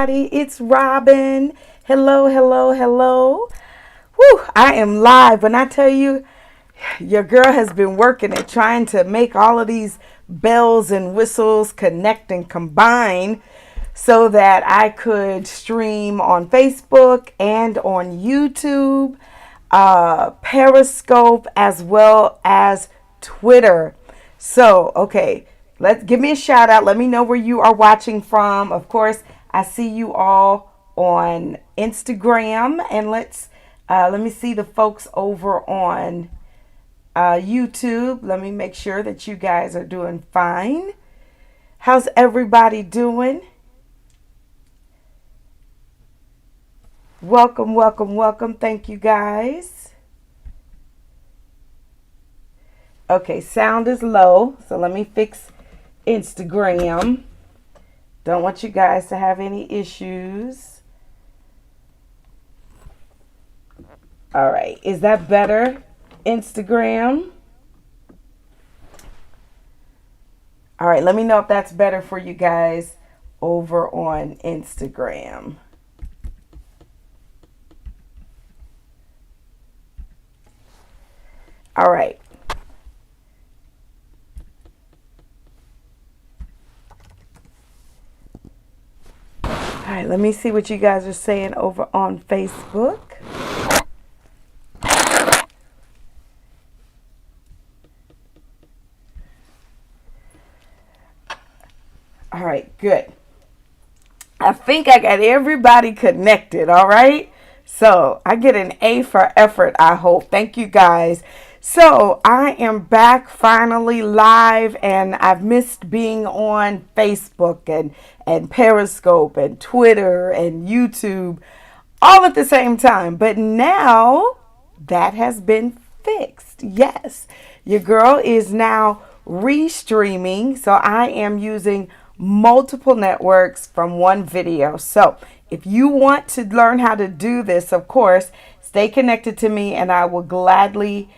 everybody. It's Robin. Hello, hello, hello. Whew, I am live. When I tell you, your girl has been working at trying to make all of these bells and whistles connect and combine so that I could stream on Facebook and on YouTube, Periscope, as well as Twitter. So, okay, let's give me a shout out. Let me know where you are watching from. Of course, I see you all on Instagram, and let me see the folks over on YouTube. Let me make sure that you guys are doing fine. How's everybody doing? Welcome, welcome, welcome. Thank you guys. Okay, sound is low, so let me fix Instagram. Don't want you guys to have any issues. All right, is that better, Instagram? All right, let me know if that's better for you guys over on Instagram. All right. All right, let me see what you guys are saying over on Facebook. All right, good. I think I got everybody connected, all right? So I get an A for effort, I hope. Thank you guys. So I am back finally live, and I've missed being on Facebook and Periscope and Twitter and YouTube all at the same time. But now that has been fixed. Yes, your girl is now restreaming. So I am using multiple networks from one video. So if you want to learn how to do this, of course, stay connected to me, and I will gladly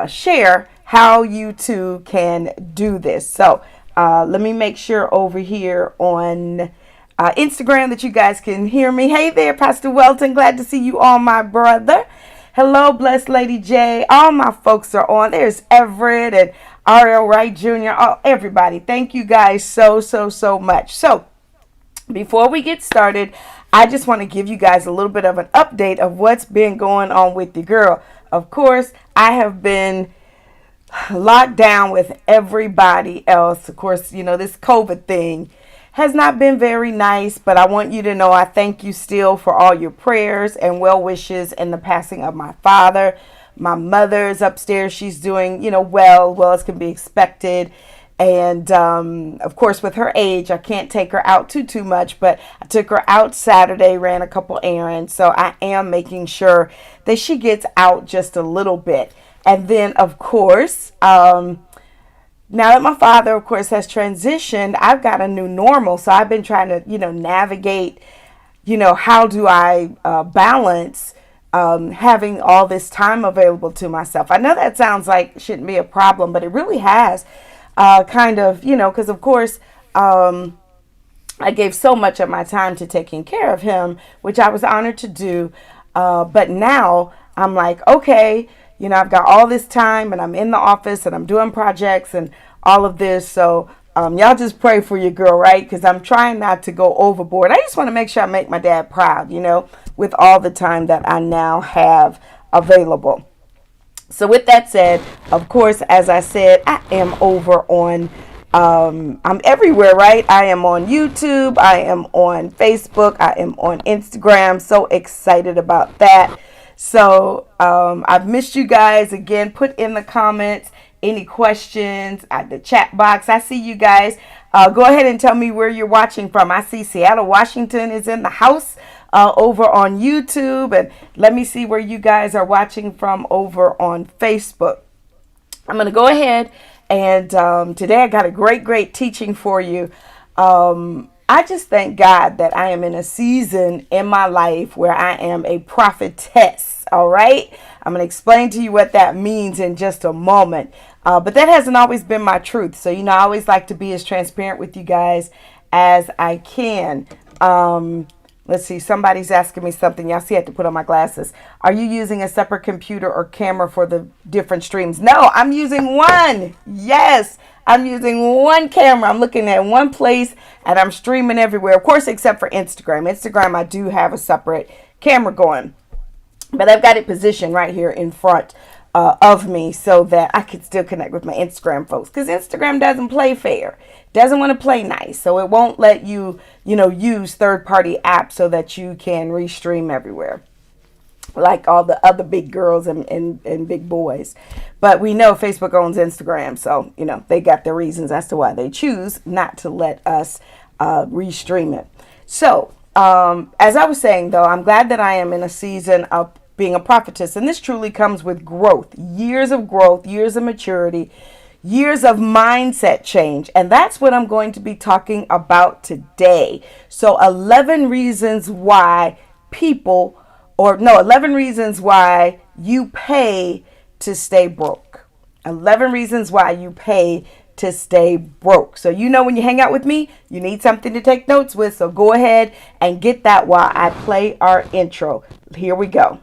share how you too can do this. So let me make sure over here on Instagram that you guys can hear me. Hey there, Pastor Welton. Glad to see you all, my brother. Hello, Blessed Lady J. All my folks are on. There's Everett and R.L. Wright Jr. Oh, everybody. Thank you guys so much. So before we get started, I just want to give you guys a little bit of an update of what's been going on with the girl. Of course, I have been locked down with everybody else. Of course, you know, this COVID thing has not been very nice, but I want you to know I thank you still for all your prayers and well wishes in the passing of my father. My mother's upstairs. She's doing, well as can be expected. And, of course, with her age, I can't take her out too much, but I took her out Saturday, ran a couple errands. So I am making sure that she gets out just a little bit. And then, of course, now that my father, of course, has transitioned, I've got a new normal. So I've been trying to, navigate, how do I balance having all this time available to myself. I know that sounds like it shouldn't be a problem, but it really has. Because of course, I gave so much of my time to taking care of him, which I was honored to do. But now I'm like, okay, I've got all this time, and I'm in the office, and I'm doing projects and all of this. So y'all just pray for your girl, right? Because I'm trying not to go overboard. I just want to make sure I make my dad proud, with all the time that I now have available. So with that said, of course, as I said, I am over on, I'm everywhere, right? I am on YouTube. I am on Facebook. I am on Instagram. So excited about that. So I've missed you guys. Again, put in the comments any questions at the chat box. I see you guys. Go ahead and tell me where you're watching from. I see Seattle, Washington is in the house. Over on YouTube, and let me see where you guys are watching from over on Facebook. I'm going to go ahead and today I got a great teaching for you. I just thank God that I am in a season in my life where I am a prophetess. All right, I'm going to explain to you what that means in just a moment. But that hasn't always been my truth. So, I always like to be as transparent with you guys as I can. Let's see, somebody's asking me something. Y'all see, I have to put on my glasses. Are you using a separate computer or camera for the different streams? No, I'm using one. Yes, I'm using one camera. I'm looking at one place and I'm streaming everywhere. Of course, except for Instagram. Instagram, I do have a separate camera going. But I've got it positioned right here in front of me so that I can still connect with my Instagram folks. Because Instagram doesn't play fair. Doesn't want to play nice. So it won't let you, use third-party apps so that you can restream everywhere, like all the other big girls and big boys. But we know Facebook owns Instagram. So, they got their reasons as to why they choose not to let us restream it. So, as I was saying, though, I'm glad that I am in a season of being a prophetess. And this truly comes with growth, years of maturity, years of mindset change. And that's what I'm going to be talking about today. So 11 reasons why 11 reasons why you pay to stay broke. 11 reasons why you pay to stay broke. So when you hang out with me, you need something to take notes with. So go ahead and get that while I play our intro. Here we go.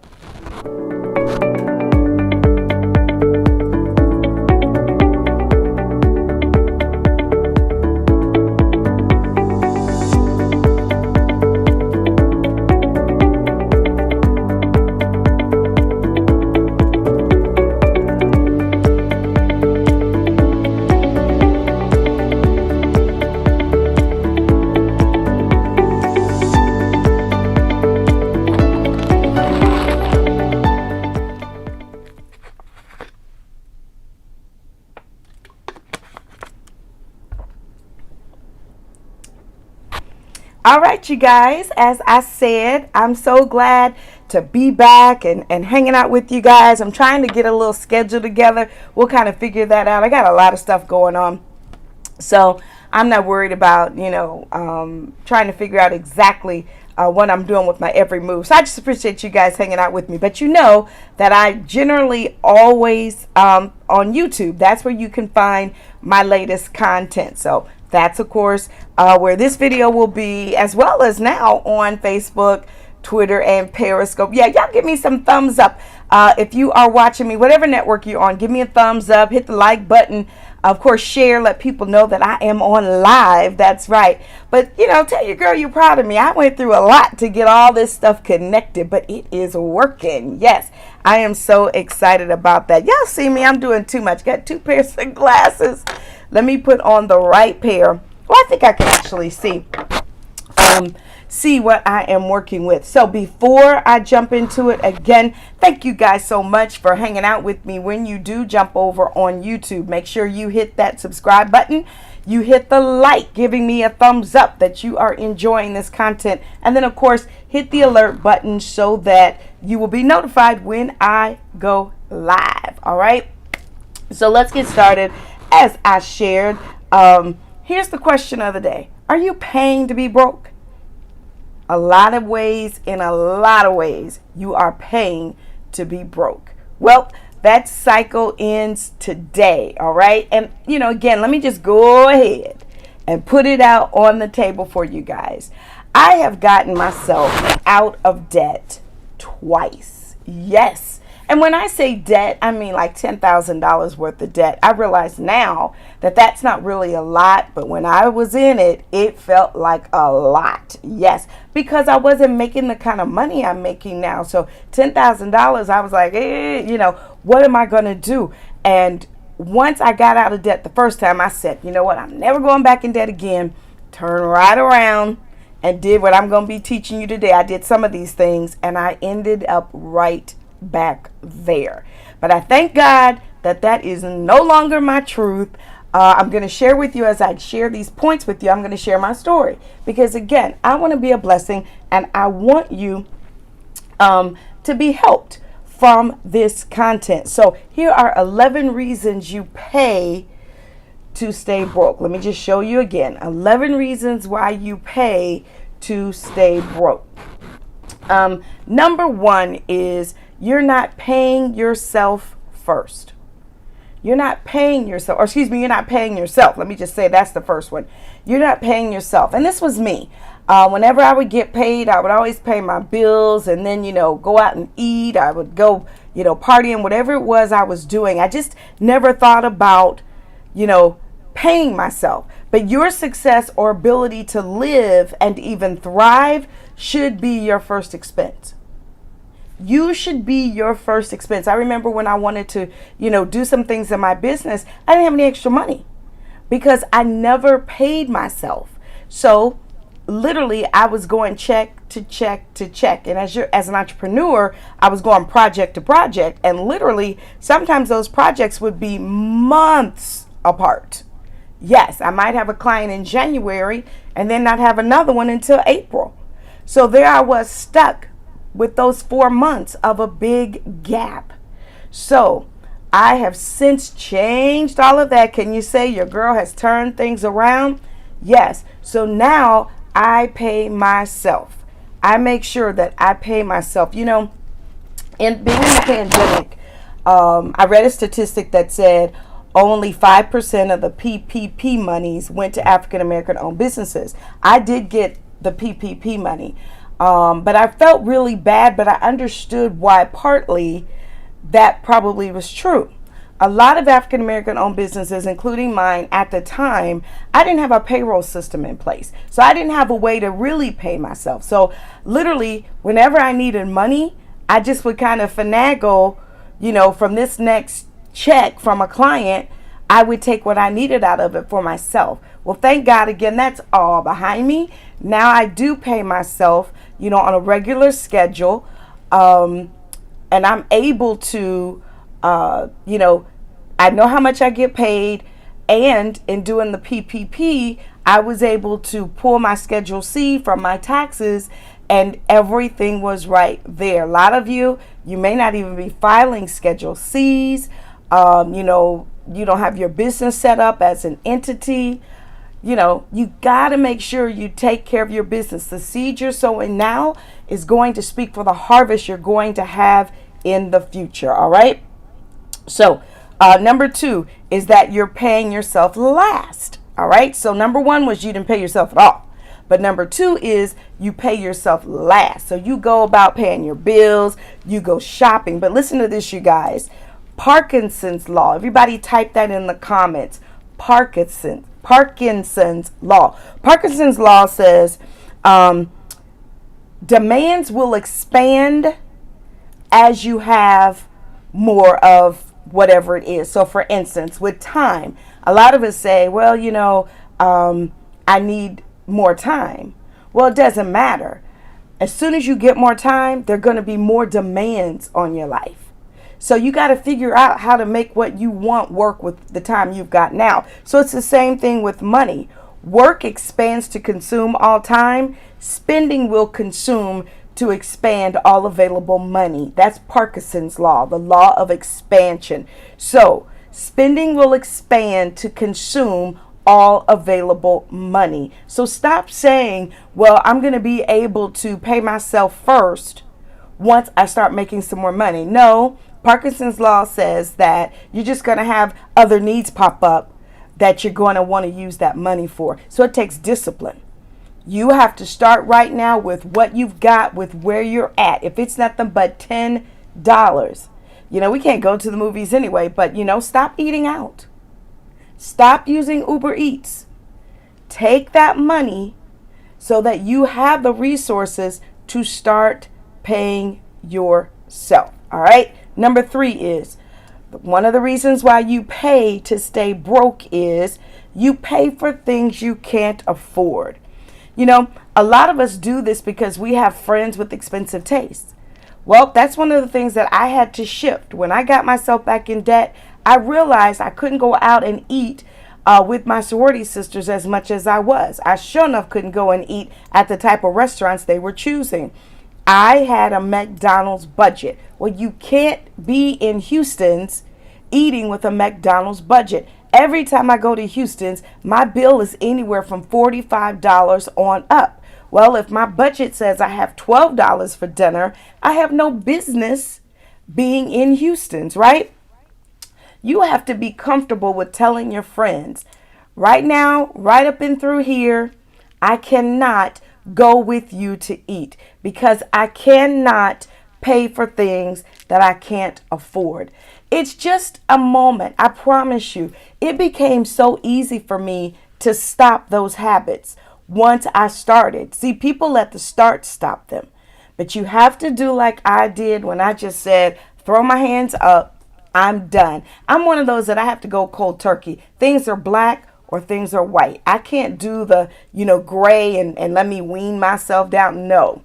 All right, you guys, as I said, I'm so glad to be back and hanging out with you guys. I'm trying to get a little schedule together. We'll kind of figure that out. I got a lot of stuff going on. So I'm not worried about, trying to figure out exactly what I'm doing with my every move. So I just appreciate you guys hanging out with me. But you know that I generally always on YouTube. That's where you can find my latest content. So that's, of course, where this video will be, as well as now on Facebook, Twitter, and Periscope. Yeah, y'all give me some thumbs up. If you are watching me, whatever network you're on, give me a thumbs up. Hit the like button. Of course, share. Let people know that I am on live. That's right. But, tell your girl you're proud of me. I went through a lot to get all this stuff connected, but it is working. Yes, I am so excited about that. Y'all see me. I'm doing too much. Got 2 pairs of glasses. Let me put on the right pair. Well, I think I can actually see what I am working with. So before I jump into it, again, thank you guys so much for hanging out with me. When you do jump over on YouTube, make sure you hit that subscribe button. You hit the like, giving me a thumbs up that you are enjoying this content. And then, of course, hit the alert button so that you will be notified when I go live. All right. So let's get started. As I shared, here's the question of the day. Are you paying to be broke? In a lot of ways, you are paying to be broke. Well, that cycle ends today, all right? And, again, let me just go ahead and put it out on the table for you guys. I have gotten myself out of debt twice. Yes. And when I say debt, I mean like $10,000 worth of debt. I realize now that that's not really a lot, but when I was in it, it felt like a lot. Yes, because I wasn't making the kind of money I'm making now. So $10,000, I was like, what am I going to do? And once I got out of debt the first time, I said, you know what? I'm never going back in debt again. Turn right around and did what I'm going to be teaching you today. I did some of these things and I ended up right back there. But I thank God that is no longer my truth. I'm going to share with you, as I share these points with you, I'm going to share my story. Because again, I want to be a blessing and I want you to be helped from this content. So here are 11 reasons you pay to stay broke. Let me just show you again. 11 reasons why you pay to stay broke. Number 1 is you're not paying yourself first. you're not paying yourself, or excuse me, you're not paying yourself. Let me just say that's the first one. You're not paying yourself. And this was me. Whenever I would get paid, I would always pay my bills and then, go out and eat. I would go, partying, whatever it was I was doing. I just never thought about, paying myself. But your success or ability to live and even thrive should be your first expense. You should be your first expense. I remember when I wanted to, do some things in my business, I didn't have any extra money because I never paid myself. So literally I was going check to check to check. And as an entrepreneur, I was going project to project. And literally sometimes those projects would be months apart. Yes, I might have a client in January and then not have another one until April. So there I was stuck with those 4 months of a big gap. So I have since changed all of that. Can you say your girl has turned things around? Yes. So now I pay myself. I make sure that I pay myself. In being in the pandemic, I read a statistic that said only 5% of the PPP monies went to African American owned businesses. I did get the PPP money. But I felt really bad, but I understood why partly that probably was true. A lot of African American owned businesses, including mine at the time, I didn't have a payroll system in place. So I didn't have a way to really pay myself. So literally, whenever I needed money, I just would kind of finagle, from this next check from a client, I would take what I needed out of it for myself. Well, thank God, again, that's all behind me. Now I do pay myself, on a regular schedule. And I'm able to, I know how much I get paid. And in doing the PPP, I was able to pull my Schedule C from my taxes and everything was right there. A lot of you may not even be filing Schedule Cs. You don't have your business set up as an entity. You got to make sure you take care of your business. The seed you're sowing now is going to speak for the harvest you're going to have in the future. All right. So number 2 is that you're paying yourself last. All right. So number 1 was you didn't pay yourself at all. But number 2 is you pay yourself last. So you go about paying your bills, you go shopping. But listen to this, you guys. Parkinson's law. Everybody type that in the comments. Parkinson's law. Parkinson's law says demands will expand as you have more of whatever it is. So for instance, with time, a lot of us say, well, I need more time. Well, it doesn't matter. As soon as you get more time, there are going to be more demands on your life. So you got to figure out how to make what you want work with the time you've got now. So it's the same thing with money. Work expands to consume all time. Spending will consume to expand all available money. That's Parkinson's law, the law of expansion. So spending will expand to consume all available money. So stop saying, well, I'm going to be able to pay myself first once I start making some more money. No, Parkinson's law says that you're just going to have other needs pop up that you're going to want to use that money for. So it takes discipline. You have to start right now with what you've got, with where you're at. If it's nothing but $10, we can't go to the movies anyway, but stop eating out. Stop using Uber Eats. Take that money so that you have the resources to start paying yourself. All right. Number 3 is one of the reasons why you pay to stay broke is you pay for things you can't afford. A lot of us do this because we have friends with expensive tastes. Well, that's one of the things that I had to shift. When I got myself back in debt, I realized I couldn't go out and eat with my sorority sisters as much as I was. I sure enough couldn't go and eat at the type of restaurants they were choosing. I had a McDonald's budget. Well, you can't be in Houston's eating with a McDonald's budget. Every time I go to Houston's, my bill is anywhere from $45 on up. Well, if my budget says I have $12 for dinner, I have no business being in Houston's, right? You have to be comfortable with telling your friends, right now, right up and through here, I cannot go with you to eat because I cannot pay for things that I can't afford. It's just a moment. I promise you, it became so easy for me to stop those habits once I started. See, people at the start stop them. But you have to do like I did when I just said, throw my hands up, I'm done. I'm one of those that I have to go cold turkey. Things are black or things are white. I can't do the, gray and let me wean myself down. No.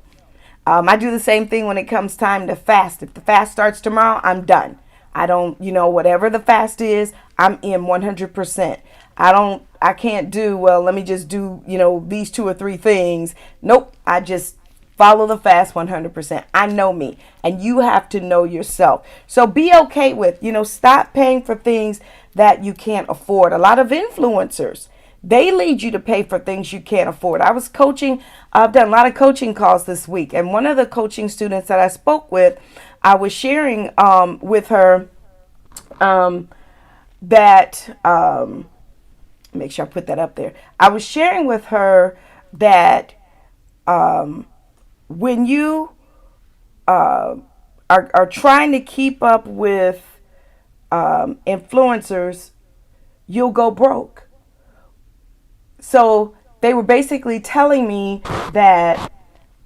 I do the same thing when it comes time to fast. If the fast starts tomorrow, I'm done. I don't, whatever the fast is, I'm in 100%. I can't do, well, let me just do, these 2 or 3 things. Nope. I just follow the fast 100%. I know me, and you have to know yourself. So be okay with, stop paying for things that you can't afford. A lot of influencers, they lead you to pay for things you can't afford. I was coaching, I've done a lot of coaching calls this week, and one of the coaching students that I spoke with, I was sharing with her that, make sure I put that up there. I was sharing with her that when you are trying to keep up with influencers, you'll go broke. So they were basically telling me that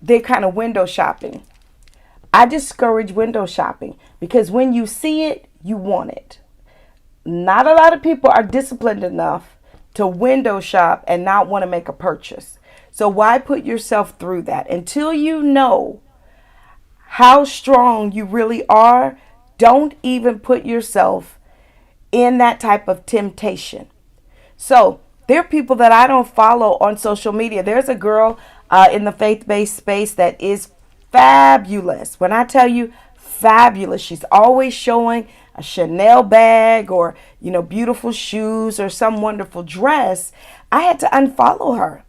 they're kind of window shopping. I discourage window shopping because when you see it, you want it. Not a lot of people are disciplined enough to window shop and not want to make a purchase. So why put yourself through that? Until you know how strong you really are, don't even put yourself in that type of temptation. So there are people that I don't follow on social media. There's a girl in the faith-based space that is fabulous. When I tell you fabulous, she's always showing a Chanel bag or, beautiful shoes or some wonderful dress. I had to unfollow her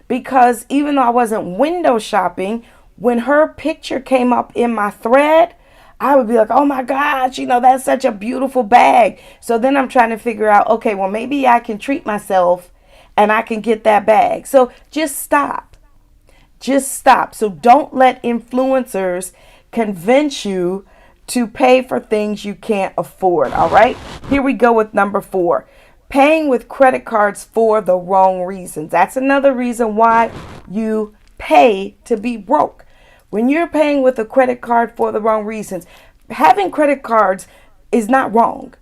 because even though I wasn't window shopping, when her picture came up in my thread, I would be like, oh my gosh, that's such a beautiful bag. So then I'm trying to figure out, okay, well, maybe I can treat myself and I can get that bag. So just stop. Just stop. So don't let influencers convince you to pay for things you can't afford. All right. Here we go with number 4. Paying with credit cards for the wrong reasons. That's another reason why you pay to be broke. When you're paying with a credit card for the wrong reasons, having credit cards is not wrong.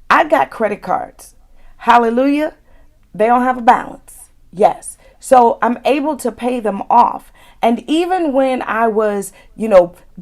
I got credit cards. Hallelujah. They don't have a balance. Yes. So I'm able to pay them off. And even when I was,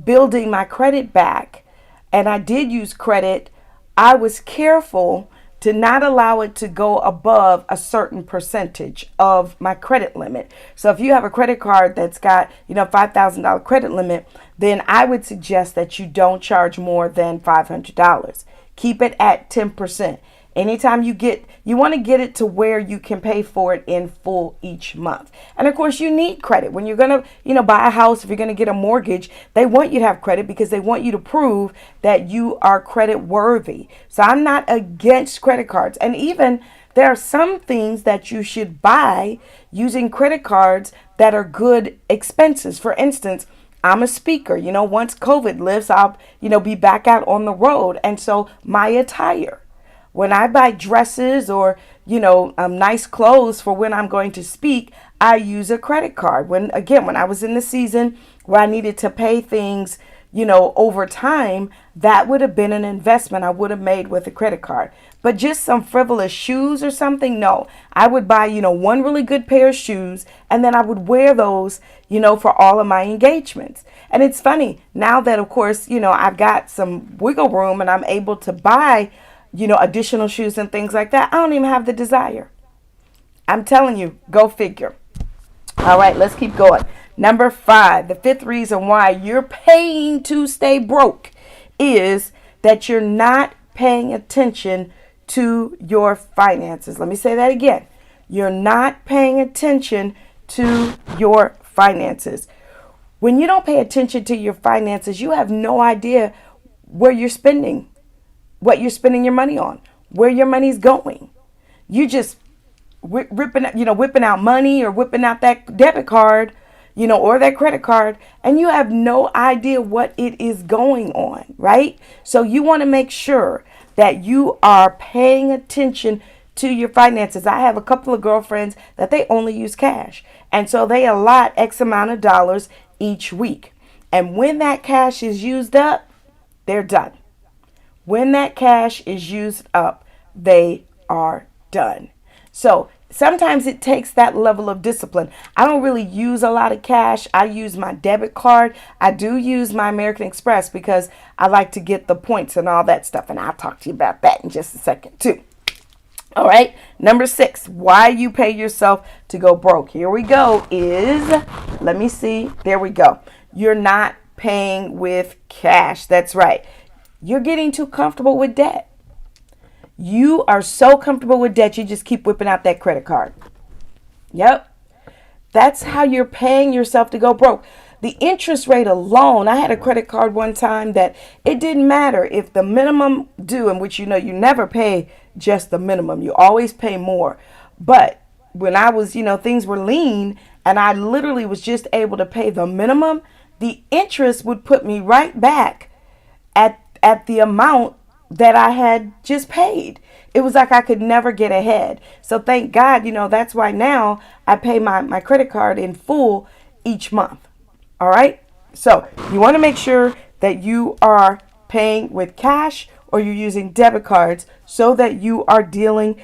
building my credit back and I did use credit, I was careful to not allow it to go above a certain percentage of my credit limit. So if you have a credit card that's got, $5,000 credit limit, then I would suggest that you don't charge more than $500. Keep it at 10%. Anytime you want to get it to where you can pay for it in full each month. And of course, you need credit. When you're going to, buy a house, if you're going to get a mortgage, they want you to have credit because they want you to prove that you are credit worthy. So I'm not against credit cards. And even there are some things that you should buy using credit cards that are good expenses. For instance, I'm a speaker. Once COVID lifts, I'll, be back out on the road. And so my attire, when I buy dresses or, nice clothes for when I'm going to speak, I use a credit card. When I was in the season where I needed to pay things, over time, that would have been an investment I would have made with a credit card. But just some frivolous shoes or something, no. I would buy, one really good pair of shoes and then I would wear those, for all of my engagements. And it's funny now that, of course, I've got some wiggle room and I'm able to buy additional shoes and things like that. I don't even have the desire. I'm telling you, go figure. All right, let's keep going. Number 5, the 5th reason why you're paying to stay broke is that you're not paying attention to your finances. Let me say that again. You're not paying attention to your finances. When you don't pay attention to your finances, you have no idea where you're spending what you're spending your money on, where your money's going. You just whipping out money or whipping out that debit card, or that credit card, and you have no idea what it is going on, right? So you want to make sure that you are paying attention to your finances. I have a couple of girlfriends that they only use cash, and so they allot X amount of dollars each week. And when that cash is used up, they're done. When that cash is used up, they are done. So sometimes it takes that level of discipline. I don't really use a lot of cash. I use my debit card. I do use my American Express because I like to get the points and all that stuff. And I'll talk to you about that in just a second too. All right. Number 6, why you pay yourself to go broke. Here we go let me see. There we go. You're not paying with cash. That's right. You're getting too comfortable with debt. You are so comfortable with debt, you just keep whipping out that credit card. Yep. That's how you're paying yourself to go broke. The interest rate alone, I had a credit card one time that it didn't matter if the minimum due, in which you never pay just the minimum. You always pay more. But when I was, things were lean and I literally was just able to pay the minimum, the interest would put me right back at the amount that I had just paid. It was like I could never get ahead. So thank God, that's why now I pay my credit card in full each month. All right. So you want to make sure that you are paying with cash or you're using debit cards so that you are dealing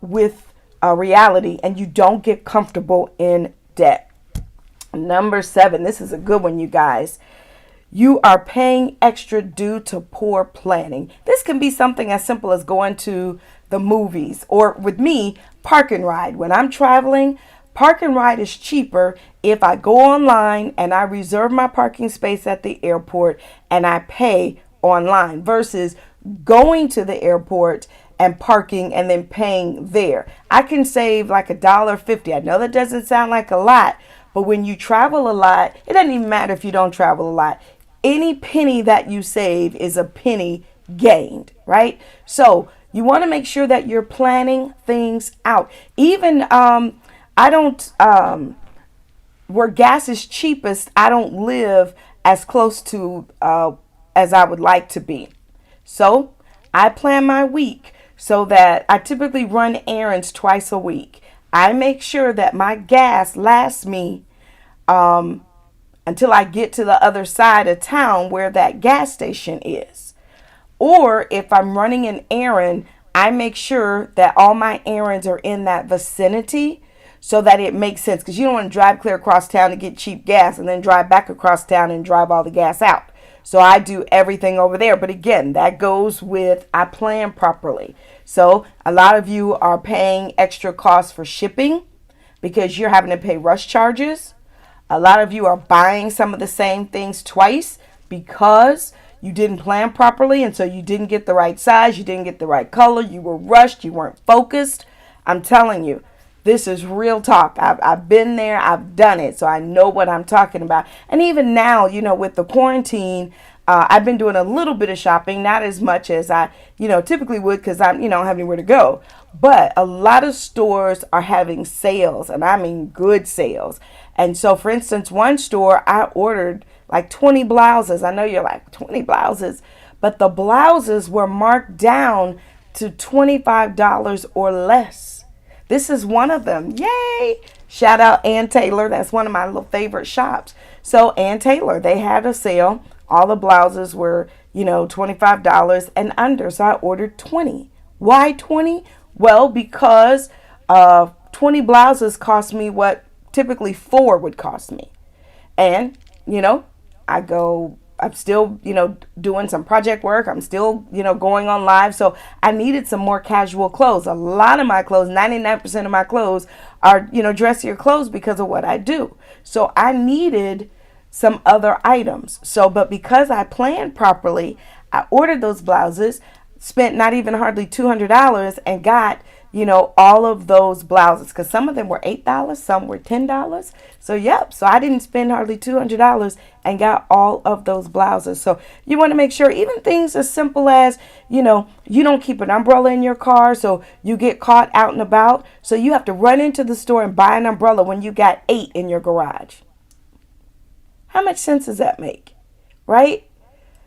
with reality and you don't get comfortable in debt. Number 7, this is a good one, you guys. You are paying extra due to poor planning. This can be something as simple as going to the movies or, with me, park and ride. When I'm traveling, park and ride is cheaper if I go online and I reserve my parking space at the airport and I pay online versus going to the airport and parking and then paying there. I can save like $1.50. I know that doesn't sound like a lot, but when you travel a lot, it doesn't even matter if you don't travel a lot. Any penny that you save is a penny gained, right? So you want to make sure that you're planning things out. Even where gas is cheapest, I don't live as close to as I would like to be. So I plan my week so that I typically run errands twice a week. I make sure that my gas lasts me until I get to the other side of town where that gas station is. Or if I'm running an errand, I make sure that all my errands are in that vicinity so that it makes sense. Because you don't want to drive clear across town to get cheap gas and then drive back across town and drive all the gas out. So I do everything over there. But again, that goes with I plan properly. So a lot of you are paying extra costs for shipping because you're having to pay rush charges. A lot of you are buying some of the same things twice because you didn't plan properly, and so you didn't get the right size, you didn't get the right color, you were rushed, you weren't focused. I'm telling you, this is real talk. I've been there, I've done it, so I know what I'm talking about. And even now, with the quarantine, I've been doing a little bit of shopping, not as much as I, typically would because I, don't have anywhere to go. But a lot of stores are having sales, and I mean good sales. And so, for instance, one store, I ordered like 20 blouses. I know you're like, 20 blouses, but the blouses were marked down to $25 or less. This is one of them. Yay! Shout out Ann Taylor. That's one of my little favorite shops. So Ann Taylor, they had a sale. All the blouses were, $25 and under. So I ordered 20. Why 20? Well, because 20 blouses cost me what typically 4 would cost me. And, I'm still, doing some project work. I'm still, going on live. So I needed some more casual clothes. A lot of my clothes, 99% of my clothes are, dressier clothes because of what I do. So I needed some other items. But because I planned properly, I ordered those blouses, spent not even hardly $200 and got, all of those blouses, because some of them were $8, some were $10. So, yep. So I didn't spend hardly $200 and got all of those blouses. So you want to make sure, even things as simple as, you don't keep an umbrella in your car, so you get caught out and about. So you have to run into the store and buy an umbrella when you got 8 in your garage. How much sense does that make? Right?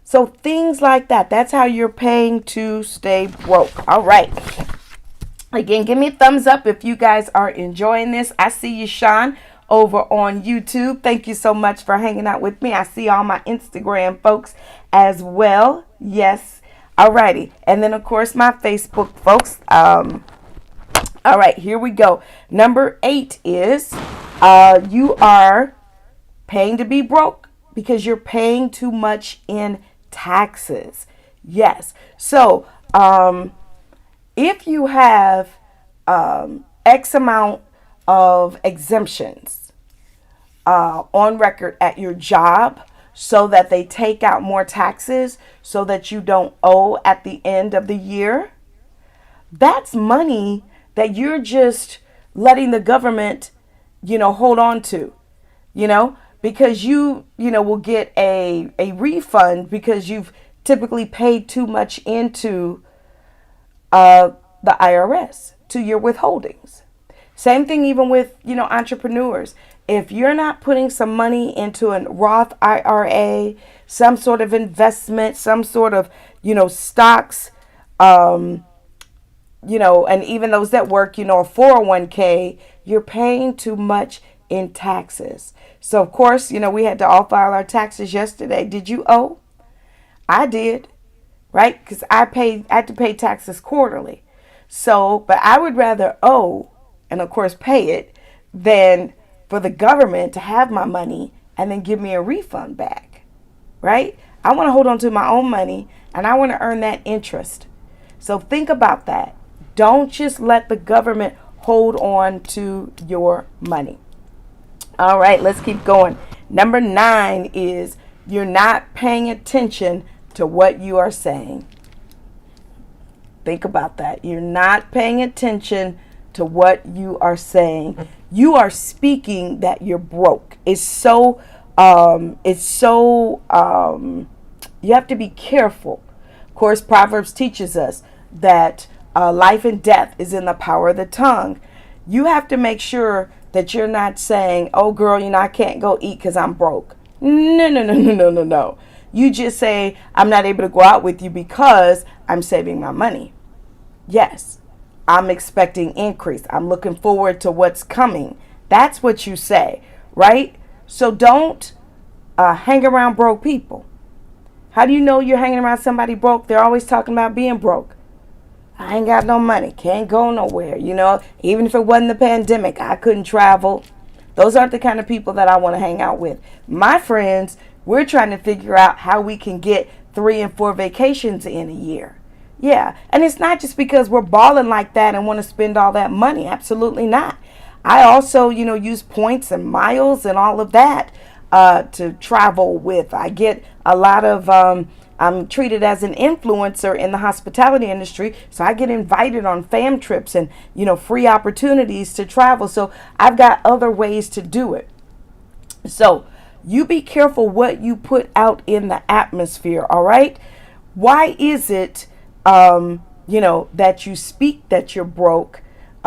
So things like that. That's how you're paying to stay broke. All right. Again, give me a thumbs up if you guys are enjoying this. I see you, Sean, over on YouTube. Thank you so much for hanging out with me. I see all my Instagram folks as well. Yes. All righty. And then, of course, my Facebook folks. All right, here we go. Number 8 is you are paying to be broke because you're paying too much in taxes. Yes. So, if you have X amount of exemptions on record at your job, so that they take out more taxes so that you don't owe at the end of the year, that's money that you're just letting the government, hold on to, because you will get a refund because you've typically paid too much into the IRS, to your withholdings. Same thing even with, entrepreneurs. If you're not putting some money into a Roth IRA, some sort of investment, some sort of, stocks, and even those that work, a 401k, you're paying too much in taxes. So, of course, we had to all file our taxes yesterday. Did you owe? I did. Right? Because I had to pay taxes quarterly. So, but I would rather owe and, of course, pay it than for the government to have my money and then give me a refund back. Right? I want to hold on to my own money and I want to earn that interest. So think about that. Don't just let the government hold on to your money. All right, let's keep going. Number 9 is you're not paying attention to what you are saying. Think about that. You're not paying attention to what you are saying. You are speaking that you're broke. You have to be careful. Of course, Proverbs teaches us that life and death is in the power of the tongue. You have to make sure that you're not saying, oh girl, I can't go eat because I'm broke. No. You just say, I'm not able to go out with you because I'm saving my money. Yes, I'm expecting increase. I'm looking forward to what's coming. That's what you say, right? So don't hang around broke people. How do you know you're hanging around somebody broke? They're always talking about being broke. I ain't got no money. Can't go nowhere. Even if it wasn't the pandemic, I couldn't travel. Those aren't the kind of people that I want to hang out with. My friends, we're trying to figure out how we can get 3 and 4 vacations in a year. Yeah. And it's not just because we're balling like that and want to spend all that money. Absolutely not. I also, use points and miles and all of that to travel with. I get a lot of, I'm treated as an influencer in the hospitality industry. So I get invited on fam trips and, free opportunities to travel. So I've got other ways to do it. So you be careful what you put out in the atmosphere. All right. Why is it, that you speak that you're broke?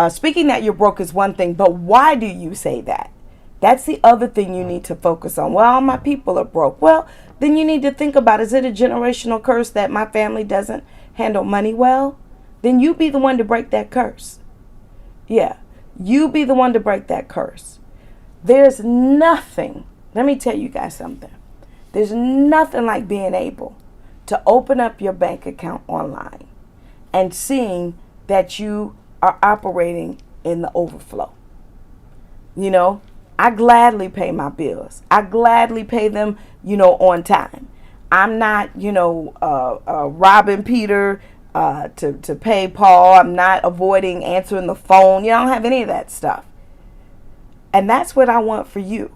Speaking that you're broke is one thing, but why do you say that? That's the other thing you need to focus on. Well, all my people are broke. Well, then you need to think about, is it a generational curse that my family doesn't handle money well? Then you be the one to break that curse. Yeah, you be the one to break that curse. There's nothing, let me tell you guys something. There's nothing like being able to open up your bank account online and seeing that you are operating in the overflow. I gladly pay my bills. I gladly pay them, on time. I'm not, robbing Peter to pay Paul. I'm not avoiding answering the phone. I don't have any of that stuff. And that's what I want for you.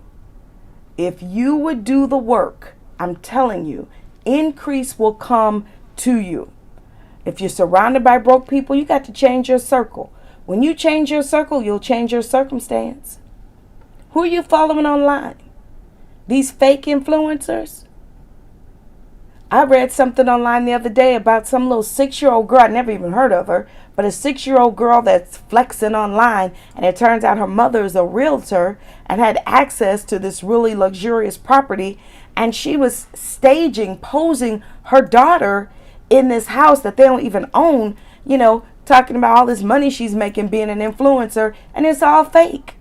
If you would do the work, I'm telling you, increase will come to you. If you're surrounded by broke people, you got to change your circle. When you change your circle, you'll change your circumstance. Who are you following online? These fake influencers? I read something online the other day about some little 6-year-old girl. I never even heard of her, but a 6-year-old girl that's flexing online. And it turns out her mother is a realtor and had access to this really luxurious property. And she was posing her daughter in this house that they don't even own, talking about all this money she's making being an influencer. And it's all fake.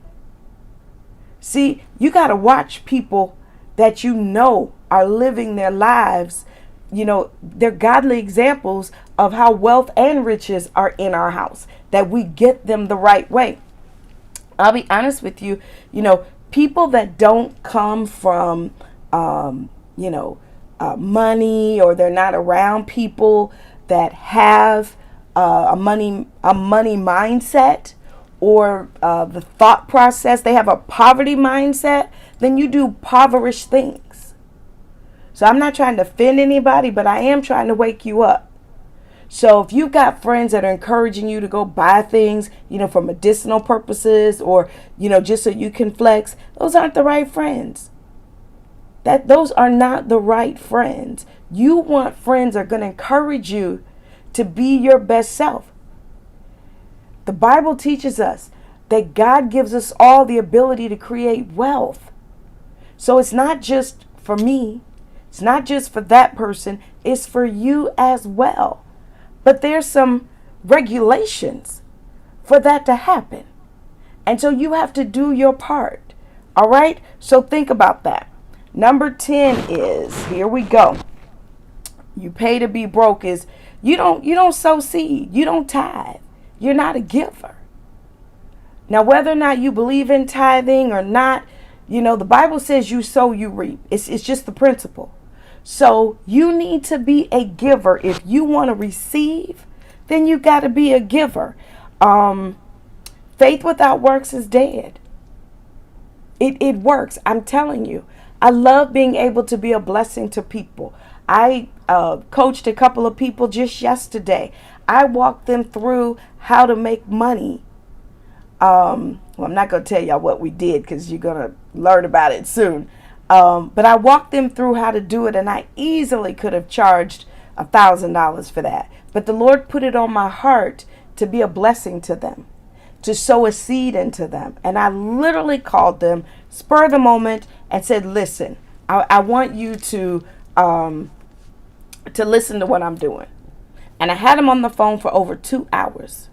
See, you got to watch people that are living their lives. They're godly examples of how wealth and riches are in our house, that we get them the right way. I'll be honest with you, people that don't come from, money, or they're not around people that have a money mindset, or the thought process, they have a poverty mindset, then you do impoverished things. So I'm not trying to offend anybody, but I am trying to wake you up. So if you've got friends that are encouraging you to go buy things, for medicinal purposes, or, just so you can flex, those aren't the right friends. Those are not the right friends. You want friends that are going to encourage you to be your best self. The Bible teaches us that God gives us all the ability to create wealth. So it's not just for me. It's not just for that person. It's for you as well. But there's some regulations for that to happen. And so you have to do your part. All right? So think about that. Number 10 is, here we go. You pay to be broke is you don't sow seed. You don't tithe. You're not a giver. Now, whether or not you believe in tithing or not, the Bible says you sow, you reap. It's just the principle. So you need to be a giver. If you want to receive, then you got to be a giver. Faith without works is dead. It works. I'm telling you. I love being able to be a blessing to people. I coached a couple of people just yesterday. I walked them through how to make money. I'm not going to tell y'all what we did because you're going to learn about it soon. But I walked them through how to do it, and I easily could have charged $1,000 for that. But the Lord put it on my heart to be a blessing to them, to sow a seed into them. And I literally called them, spur of the moment, and said, listen, I want you to listen to what I'm doing. And I had them on the phone for over 2 hours,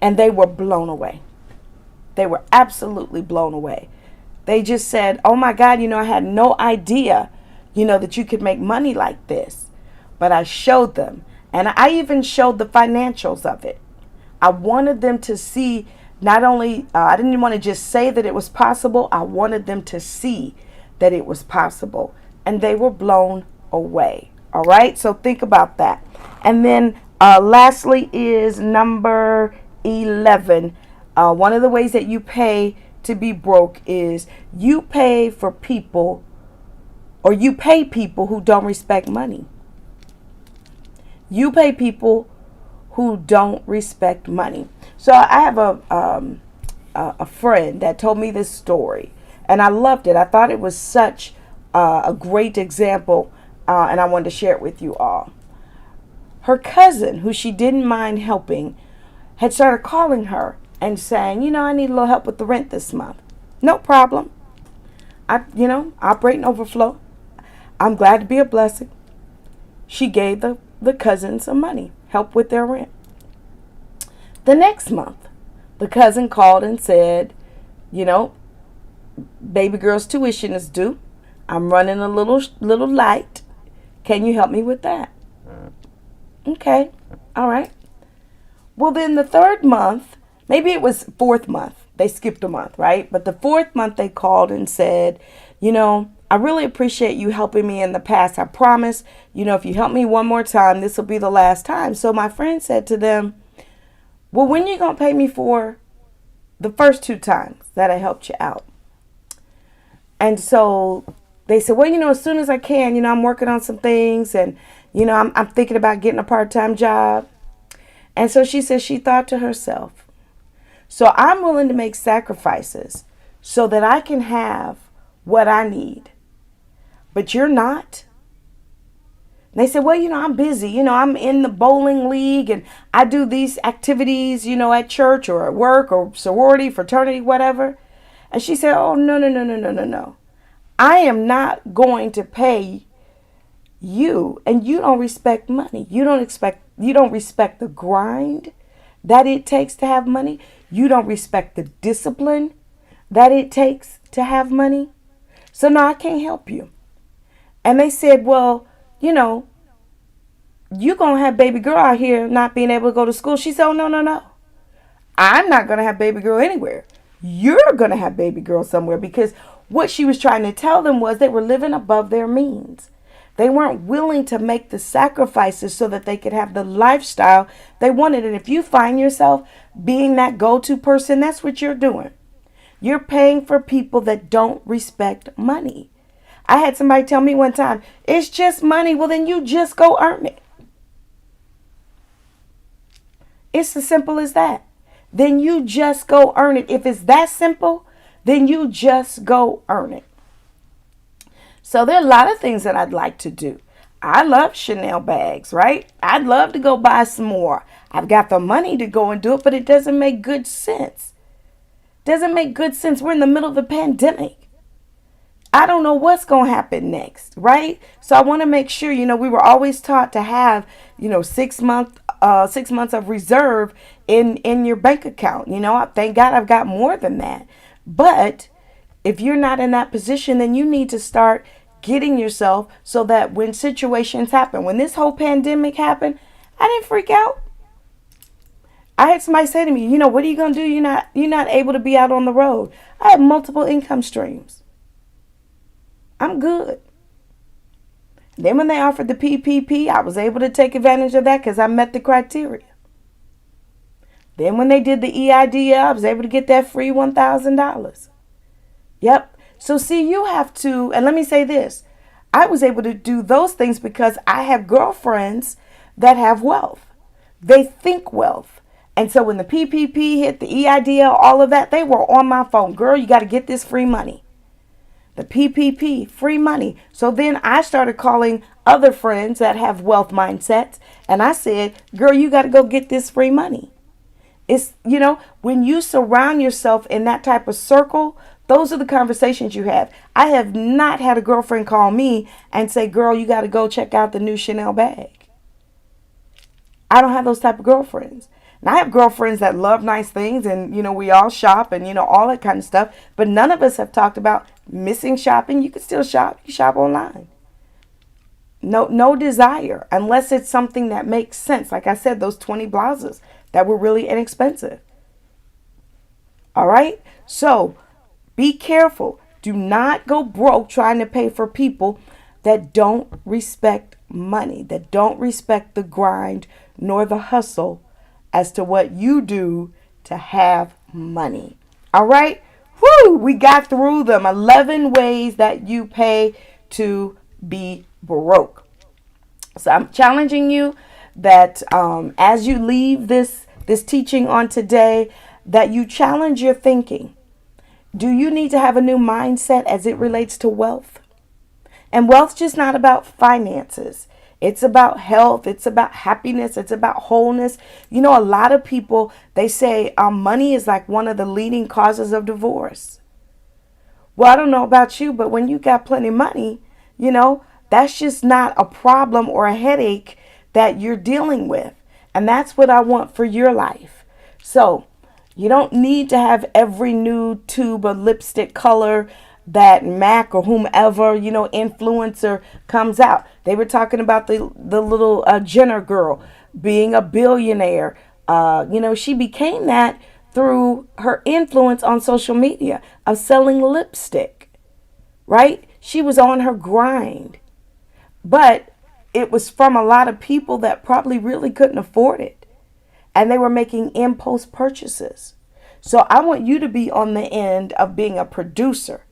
and they were blown away. They were absolutely blown away. They just said, oh my God, I had no idea, that you could make money like this. But I showed them, and I even showed the financials of it. I wanted them to see, not only, I didn't want to just say that it was possible, I wanted them to see that it was possible. And they were blown away. All right, so think about that. And then lastly is number 11. One of the ways that you pay to be broke is you pay for people, or you pay people who don't respect money. You pay people who don't respect money. So I have a friend that told me this story, and I loved it. I thought it was such a great example, and I wanted to share it with you all. Her cousin, who she didn't mind helping, had started calling her and saying, I need a little help with the rent this month. No problem. Operate and overflow. I'm glad to be a blessing. She gave the cousin some money, help with their rent. The next month, the cousin called and said, baby girl's tuition is due. I'm running a little light. Can you help me with that? Okay. All right. Well, then the third month, maybe it was fourth month. They skipped a month, right? But the fourth month they called and said, I really appreciate you helping me in the past. I promise, if you help me one more time, this will be the last time. So my friend said to them, well, when are you going to pay me for the first 2 times that I helped you out? And so they said, well, as soon as I can, I'm working on some things, and, I'm thinking about getting a part-time job. And so she said she thought to herself, So I'm willing to make sacrifices so that I can have what I need. But you're not. And they said, well, I'm busy. I'm in the bowling league and I do these activities, at church or at work or sorority, fraternity, whatever. And she said, oh, no, no, no, no, no, no, no. I am not going to pay you, and you don't respect money. You don't respect the grind that it takes to have money. You don't respect the discipline that it takes to have money. So no, I can't help you. And they said, well, you going to have baby girl out here not being able to go to school. She said, oh, no, no, no. I'm not going to have baby girl anywhere. You're going to have baby girl somewhere, because what she was trying to tell them was they were living above their means. They weren't willing to make the sacrifices so that they could have the lifestyle they wanted. And if you find yourself being that go-to person, that's what you're doing. You're paying for people that don't respect money. I had somebody tell me one time, it's just money. Well, then you just go earn it. It's as simple as that. Then you just go earn it. If it's that simple, then you just go earn it. So there are a lot of things that I'd like to do. I love Chanel bags, right? I'd love to go buy some more. I've got the money to go and do it, but it doesn't make good sense. Doesn't make good sense. We're in the middle of a pandemic. I don't know what's going to happen next, right? So I want to make sure, we were always taught to have, 6 months of reserve in your bank account. Thank God I've got more than that. But if you're not in that position, then you need to start getting yourself so that when situations happen, when this whole pandemic happened, I didn't freak out. I had somebody say to me, what are you going to do? You're not able to be out on the road. I have multiple income streams. I'm good. Then when they offered the PPP, I was able to take advantage of that because I met the criteria. Then when they did the EIDL, I was able to get that free $1,000. Yep. So see, you have to, and let me say this. I was able to do those things because I have girlfriends that have wealth. They think wealth. And so when the PPP hit, the EIDL, all of that, they were on my phone. Girl, you got to get this free money. The PPP, free money. So then I started calling other friends that have wealth mindsets. And I said, girl, you got to go get this free money. It's, when you surround yourself in that type of circle, those are the conversations you have. I have not had a girlfriend call me and say, girl, you got to go check out the new Chanel bag. I don't have those type of girlfriends. And I have girlfriends that love nice things and, we all shop and, all that kind of stuff. But none of us have talked about missing shopping. You can still shop. You shop online. No desire unless it's something that makes sense. Like I said, those 20 blouses that were really inexpensive. All right. So be careful. Do not go broke trying to pay for people that don't respect money, that don't respect the grind nor the hustle as to what you do to have money. All right. Woo, we got through them. 11 ways that you pay to be broke. So I'm challenging you that as you leave this teaching on today, that you challenge your thinking. Do you need to have a new mindset as it relates to wealth? And wealth's just not about finances. It's about health. It's about happiness. It's about wholeness. A lot of people, they say money is like one of the leading causes of divorce. Well, I don't know about you, but when you got plenty of money, that's just not a problem or a headache that you're dealing with. And that's what I want for your life. So you don't need to have every new tube of lipstick color that Mac or whomever, influencer comes out. They were talking about the little Jenner girl being a billionaire. She became that through her influence on social media of selling lipstick, right? She was on her grind, but it was from a lot of people that probably really couldn't afford it. And they were making impulse purchases. So I want you to be on the end of being a producer.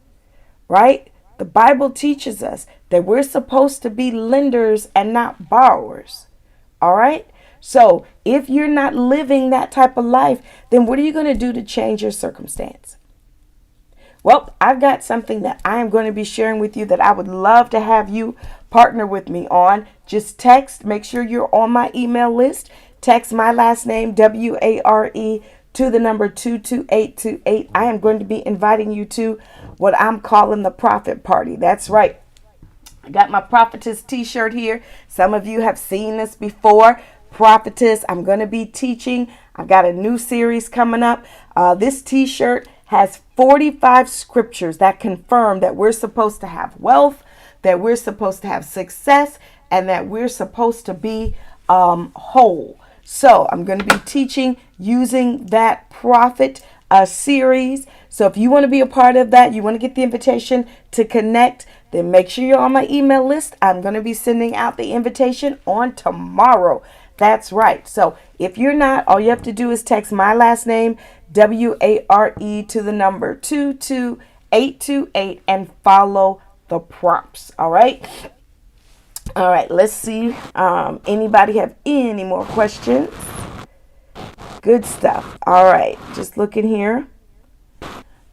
Right? The Bible teaches us that we're supposed to be lenders and not borrowers. All right? So if you're not living that type of life, then what are you going to do to change your circumstance? Well, I've got something that I am going to be sharing with you that I would love to have you partner with me on. Just text, make sure you're on my email list. Text my last name, WARE, to the number 22828. I am going to be inviting you to what I'm calling the Prophet Party. That's right. I got my Prophetess t-shirt here. Some of you have seen this before. Prophetess, I'm going to be teaching. I've got a new series coming up. This t-shirt has 45 scriptures that confirm that we're supposed to have wealth, that we're supposed to have success, and that we're supposed to be whole. So I'm going to be teaching using that prophet series. So if you want to be a part of that, you want to get the invitation to connect, then make sure you're on my email list. I'm going to be sending out the invitation on tomorrow. That's right. So if you're not, all you have to do is text my last name, WARE, to the number 22828 and follow the prompts. All right. All right. Let's see. Anybody have any more questions? Good stuff. All right. Just looking here.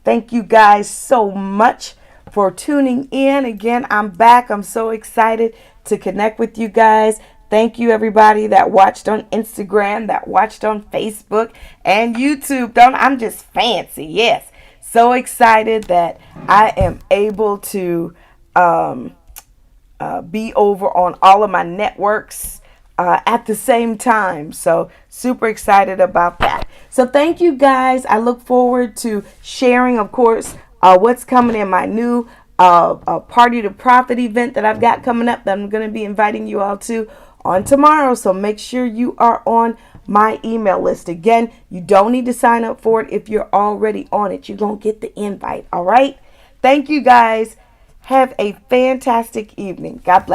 Thank you guys so much for tuning in. Again, I'm back. I'm so excited to connect with you guys. Thank you, everybody that watched on Instagram, that watched on Facebook and YouTube. I'm just fancy. Yes. So excited that I am able to be over on all of my networks at the same time. So super excited about that. So thank you guys. I look forward to sharing, of course, what's coming in my new Party to Profit event that I've got coming up that I'm going to be inviting you all to on tomorrow. So make sure you are on my email list. Again, you don't need to sign up for it if you're already on it. You're going to get the invite. All right. Thank you guys. Have a fantastic evening. God bless.